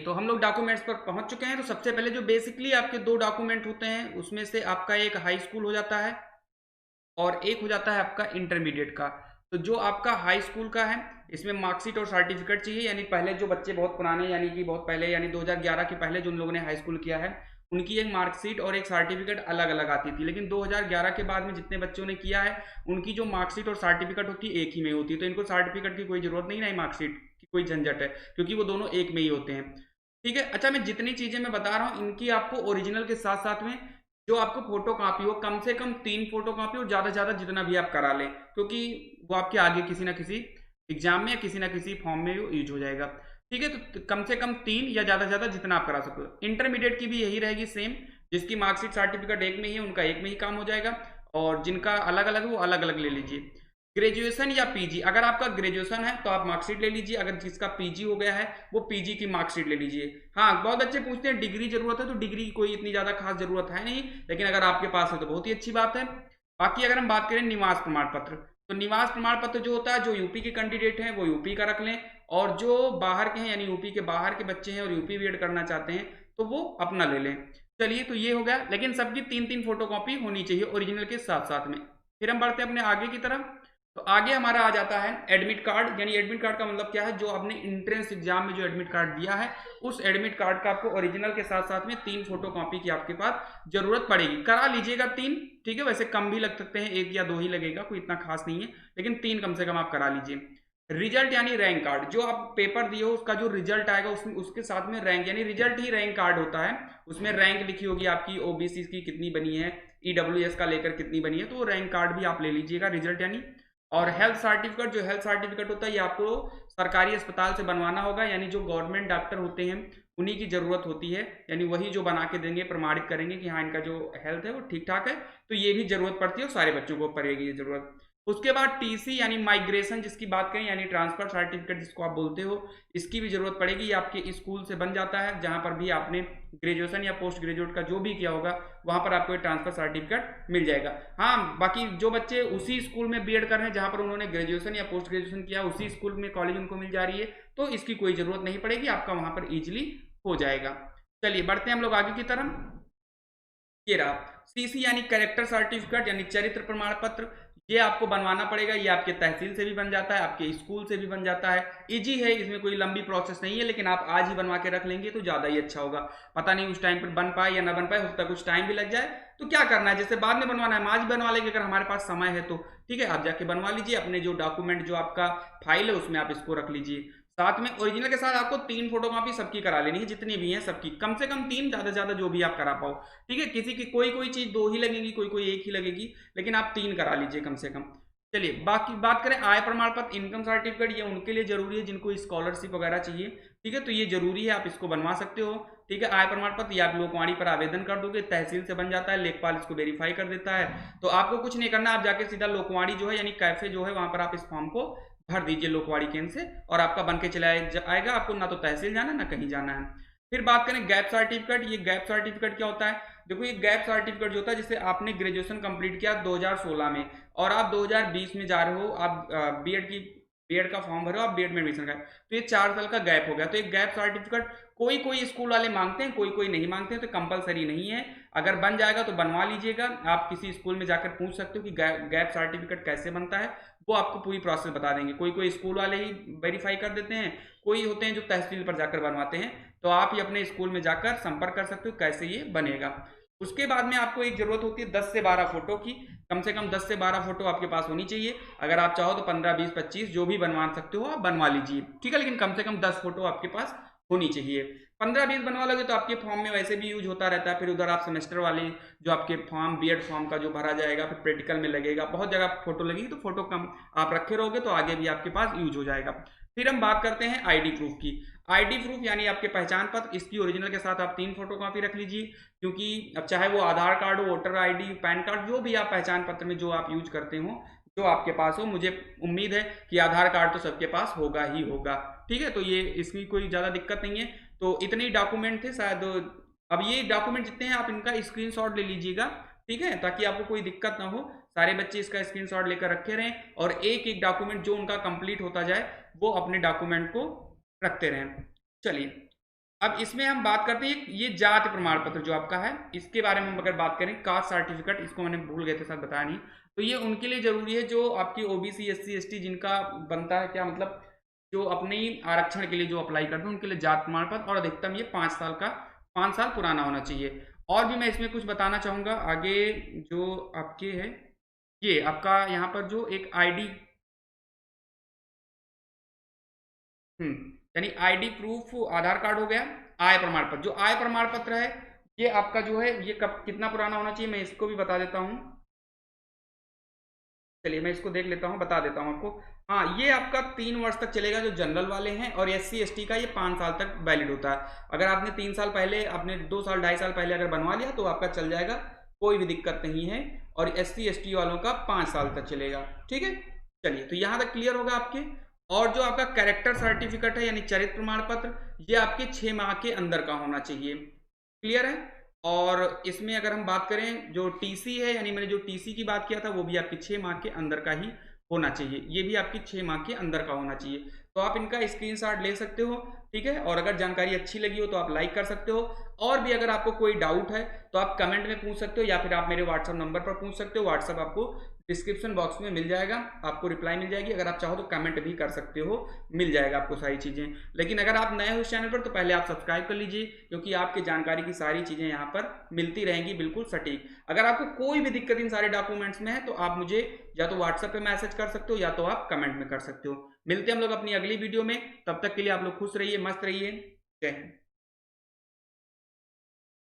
तो हम लोग डॉक्यूमेंट्स पर पहुंच चुके हैं। तो सबसे पहले जो बेसिकली आपके दो डॉक्यूमेंट होते हैं उसमें से आपका एक हाई स्कूल हो जाता है और एक हो जाता है आपका इंटरमीडिएट का। तो जो आपका हाई स्कूल का है इसमें मार्कशीट और सर्टिफिकेट चाहिए, यानी पहले जो बच्चे बहुत पुराने यानी कि बहुत पहले यानी 2011 के पहले जो उन लोगों ने हाई स्कूल किया है उनकी एक मार्कशीट और एक सर्टिफिकेट अलग अलग आती थी, लेकिन 2011 के बाद में जितने बच्चों ने किया है उनकी जो मार्कशीट और सर्टिफिकेट होती है एक ही में होती है। तो इनको सर्टिफिकेट की कोई जरूरत नहीं, ना मार्कशीट की कोई झंझट है, क्योंकि वो दोनों एक में ही होते हैं। ठीक है। अच्छा, मैं जितनी चीजें मैं बता रहा हूँ इनकी आपको ओरिजिनल के साथ साथ में जो आपको फोटो कॉपी हो, कम से कम 3 फोटो कॉपी और ज्यादा से ज्यादा जितना भी आप करा लें, क्योंकि वो आपके आगे किसी ना किसी एग्जाम में या किसी ना किसी फॉर्म में यूज हो जाएगा। ठीक है। तो कम से कम 3 या ज्यादा से ज्यादा जितना आप करा सको। इंटरमीडिएट की भी यही रहेगी सेम, जिसकी मार्कशीट सर्टिफिकेट एक में ही है उनका एक में ही काम हो जाएगा, और जिनका अलग अलग है वो अलग अलग ले लीजिए। ग्रेजुएशन या पीजी, अगर आपका ग्रेजुएशन है तो आप मार्कशीट ले लीजिए, अगर जिसका पीजी हो गया है वो पीजी की मार्कशीट ले लीजिए। हाँ, बहुत बच्चे पूछते हैं डिग्री जरूरत है, तो डिग्री की कोई इतनी ज्यादा खास जरूरत है नहीं, लेकिन अगर आपके पास है तो बहुत ही अच्छी बात है। बाकी अगर हम बात करें निवास प्रमाण पत्र, तो निवास प्रमाण पत्र जो होता है, जो यूपी के कैंडिडेट हैं वो यूपी का रख लें, और जो बाहर के हैं यानी यूपी के बाहर के बच्चे हैं और यूपी बीएड करना चाहते हैं तो वो अपना ले लें। चलिए, तो ये हो गया, लेकिन सबकी 3 3 फोटोकॉपी होनी चाहिए ओरिजिनल के साथ साथ में। फिर हम बढ़ते हैं अपने आगे की तरफ। तो आगे हमारा आ जाता है एडमिट कार्ड, यानी एडमिट कार्ड का मतलब क्या है, जो आपने इंट्रेंस एग्जाम में जो एडमिट कार्ड दिया है उस एडमिट कार्ड का आपको ओरिजिनल के साथ साथ में 3 फोटो कॉपी की आपके पास जरूरत पड़ेगी। करा लीजिएगा 3, ठीक है, वैसे कम भी लग सकते हैं, 1 या 2 ही लगेगा, कोई इतना खास नहीं है, लेकिन 3 कम से कम आप करा लीजिए। रिजल्ट यानी रैंक कार्ड, जो आप पेपर दिए हो उसका जो रिजल्ट आएगा उसमें उसके साथ में रैंक, यानी रिजल्ट ही रैंक कार्ड होता है, उसमें रैंक लिखी होगी आपकी, ओबीसी की कितनी बनी है, ईडब्ल्यूएस का लेकर कितनी बनी है, तो वो रैंक कार्ड भी आप ले लीजिएगा, रिजल्ट यानी। और हेल्थ सर्टिफिकेट, जो हेल्थ सर्टिफिकेट होता है ये आपको सरकारी अस्पताल से बनवाना होगा, यानी जो गवर्नमेंट डॉक्टर होते हैं उन्हीं की जरूरत होती है, यानी वही जो बना के देंगे, प्रमाणित करेंगे कि हाँ इनका जो हेल्थ है वो ठीक ठाक है। तो ये भी जरूरत पड़ती है और सारे बच्चों को पड़ेगी ये जरूरत। उसके बाद टीसी यानी माइग्रेशन जिसकी बात करें, यानी ट्रांसफर सर्टिफिकेट जिसको आप बोलते हो, इसकी भी जरूरत पड़ेगी। ये आपके स्कूल से बन जाता है जहां पर भी आपने ग्रेजुएशन या पोस्ट ग्रेजुएट का जो भी किया होगा वहां पर आपको ट्रांसफर सर्टिफिकेट मिल जाएगा। हाँ, बाकी जो बच्चे उसी स्कूल में बीएड कर रहे हैं जहां पर उन्होंने ग्रेजुएशन या पोस्ट ग्रेजुएशन किया, उसी स्कूल में कॉलेज उनको मिल जा रही है, तो इसकी कोई जरूरत नहीं पड़ेगी, आपका वहां पर इजिली हो जाएगा। चलिए बढ़ते हैं हम लोग आगे की तरफ। ये रहा सीसी यानी कैरेक्टर सर्टिफिकेट यानी चरित्र प्रमाण पत्र, ये आपको बनवाना पड़ेगा। ये आपके तहसील से भी बन जाता है, आपके स्कूल से भी बन जाता है, इजी है, इसमें कोई लंबी प्रोसेस नहीं है, लेकिन आप आज ही बनवा के रख लेंगे तो ज्यादा ही अच्छा होगा। पता नहीं उस टाइम पर बन पाए या ना बन पाए, हो सकता है कुछ टाइम भी लग जाए, तो क्या करना है, जैसे बाद में बनवाना है हम आज बनवा लेंगे अगर हमारे पास समय है तो। ठीक है, आप जाके बनवा लीजिए, अपने जो डॉक्यूमेंट जो आपका फाइल है उसमें आप इसको रख लीजिए। साथ में ओरिजिनल के साथ आपको 3 फोटोकॉपी सबकी करा लेनी है, जितनी भी हैं सबकी, कम से कम 3, ज्यादा से ज्यादा जो भी आप करा पाओ। ठीक है, किसी की कोई कोई चीज 2 ही लगेगी, कोई कोई 1 ही लगेगी, लेकिन आप 3 करा लीजिए कम से कम। चलिए बाकी बात करें आय प्रमाण पत्र, इनकम सर्टिफिकेट, ये उनके लिए जरूरी है जिनको स्कॉलरशिप वगैरह चाहिए। ठीक है, तो ये जरूरी है, आप इसको बनवा सकते हो। ठीक है, आय प्रमाण पत्र ये आप लोकवाणी पर आवेदन कर दोगे, तहसील से बन जाता है, लेखपाल इसको वेरीफाई कर देता है, तो आपको कुछ नहीं करना, आप जाके सीधा लोकवाणी जो है यानी कैफे जो है वहां पर आप इस फॉर्म को भर दीजिए लोकवाड़ी केंद्र से, और आपका बन के चला आएगा, आपको ना तो तहसील जाना ना कहीं जाना है। फिर बात करें गैप सर्टिफिकेट, ये गैप सर्टिफिकेट क्या होता है, देखो ये गैप सर्टिफिकेट जो होता है, जैसे आपने ग्रेजुएशन कंप्लीट किया 2016 में और आप 2020 में जा रहे हो, आप बीएड का फॉर्म भरे हो, आप बीएड में एडमिशन कराए, तो ये 4 साल का गैप हो गया, तो एक गैप सर्टिफिकेट कोई कोई स्कूल वाले मांगते हैं, कोई कोई नहीं मांगते हैं, तो कंपलसरी नहीं है, अगर बन जाएगा तो बनवा लीजिएगा। आप किसी स्कूल में जाकर पूछ सकते हो कि गैप सर्टिफिकेट कैसे बनता है, वो आपको पूरी प्रोसेस बता देंगे। कोई कोई स्कूल वाले ही वेरीफाई कर देते हैं, कोई होते हैं जो तहसील पर जाकर बनवाते हैं, तो आप ही अपने स्कूल में जाकर संपर्क कर सकते हो कैसे ये बनेगा। उसके बाद में आपको एक जरूरत होती है 10 से 12 फोटो की, कम से कम 10 से 12 फोटो आपके पास होनी चाहिए। अगर आप चाहो तो 15 20 25 जो भी बनवा सकते हो आप बनवा लीजिए, ठीक है, लेकिन कम से कम 10 फोटो आपके पास होनी चाहिए। 15 20 बनवा लोगे तो आपके फॉर्म में वैसे भी यूज होता रहता है, फिर उधर आप सेमेस्टर वाले जो आपके फॉर्म बीएड फॉर्म का जो भरा जाएगा, फिर प्रैक्टिकल में लगेगा, बहुत जगह फोटो लगेगी, तो फोटो कम आप रखे रहोगे तो आगे भी आपके पास यूज हो जाएगा। फिर हम बात करते हैं आईडी प्रूफ की। आईडी प्रूफ यानी आपके पहचान पत्र, इसकी ओरिजिनल के साथ आप 3 फोटो कॉपी रख लीजिए, क्योंकि अब चाहे वो आधार कार्ड हो, वोटर आईडी, पैन कार्ड, जो भी आप पहचान पत्र में जो आप यूज करते हो, जो आपके पास हो, मुझे उम्मीद है कि आधार कार्ड तो सबके पास होगा ही होगा। ठीक है, तो ये इसकी कोई ज़्यादा दिक्कत नहीं है। तो इतने ही डॉक्यूमेंट थे शायद, अब ये डॉक्यूमेंट जितने हैं आप इनका स्क्रीनशॉट ले लीजिएगा, ठीक है, ताकि आपको कोई दिक्कत ना हो, सारे बच्चे इसका स्क्रीनशॉट लेकर रखे रहें, और एक एक डॉक्यूमेंट जो उनका कंप्लीट होता जाए वो अपने डॉक्यूमेंट को रखते रहें। चलिए अब इसमें हम बात करते हैं ये जाति प्रमाण पत्र जो आपका है, इसके बारे में हम अगर बात करें, कास्ट सर्टिफिकेट, इसको मैंने भूल गए थे सर बताया नहीं। तो ये उनके लिए जरूरी है जो आपकी ओबीसी एससी एसटी जिनका बनता है, क्या मतलब जो अपनी आरक्षण के लिए जो अप्लाई करते हैं उनके लिए जाति प्रमाण पत्र, और अधिकतम ये 5 साल का, 5 साल पुराना होना चाहिए। और भी मैं इसमें कुछ बताना चाहूंगा आगे, जो आपके है ये आपका यहाँ पर जो एक आईडी, यानी आईडी प्रूफ आधार कार्ड हो गया। आय प्रमाण पत्र, जो आय प्रमाण पत्र है ये आपका जो है ये कब कितना पुराना होना चाहिए, मैं इसको भी बता देता हूँ। चलिए मैं इसको देख लेता हूँ, बता देता हूँ आपको। हाँ, ये आपका 3 वर्ष तक चलेगा जो जनरल वाले हैं, और एससी एसटी का ये 5 साल तक वैलिड होता है। अगर आपने 3 साल पहले, आपने 2 साल 2.5 साल पहले अगर बनवा लिया तो आपका चल जाएगा, कोई भी दिक्कत नहीं है। और एससी एसटी वालों का 5 साल तक चलेगा। ठीक है, चलिए तो यहाँ तक क्लियर होगा आपके। और जो आपका कैरेक्टर सर्टिफिकेट है यानी चरित्र प्रमाण पत्र, ये आपके 6 माह के अंदर का होना चाहिए। क्लियर है। और इसमें अगर हम बात करें जो टीसी है, यानी मैंने जो टीसी की बात किया था, वो भी आपके 6 माह के अंदर का ही होना चाहिए। ये भी आपकी 6 माह के अंदर का होना चाहिए। तो आप इनका स्क्रीनशॉट ले सकते हो। ठीक है, और अगर जानकारी अच्छी लगी हो तो आप लाइक कर सकते हो। और भी अगर आपको कोई डाउट है तो आप कमेंट में पूछ सकते हो, या फिर आप मेरे व्हाट्सएप नंबर पर पूछ सकते हो। व्हाट्सएप आपको डिस्क्रिप्शन बॉक्स में मिल जाएगा, आपको रिप्लाई मिल जाएगी। अगर आप चाहो तो कमेंट भी कर सकते हो, मिल जाएगा आपको सारी चीज़ें। लेकिन अगर आप नए हो इस चैनल पर तो पहले आप सब्सक्राइब कर लीजिए, क्योंकि आपकी जानकारी की सारी चीज़ें यहाँ पर मिलती रहेंगी बिल्कुल सटीक। अगर आपको कोई भी दिक्कत इन सारे डॉक्यूमेंट्स में है तो आप मुझे या तो व्हाट्सएप पे मैसेज कर सकते हो, या तो आप कमेंट में कर सकते हो। मिलते हैं हम लोग अपनी अगली वीडियो में, तब तक के लिए आप लोग खुश रहिए, मस्त रहिए। जय हिंद।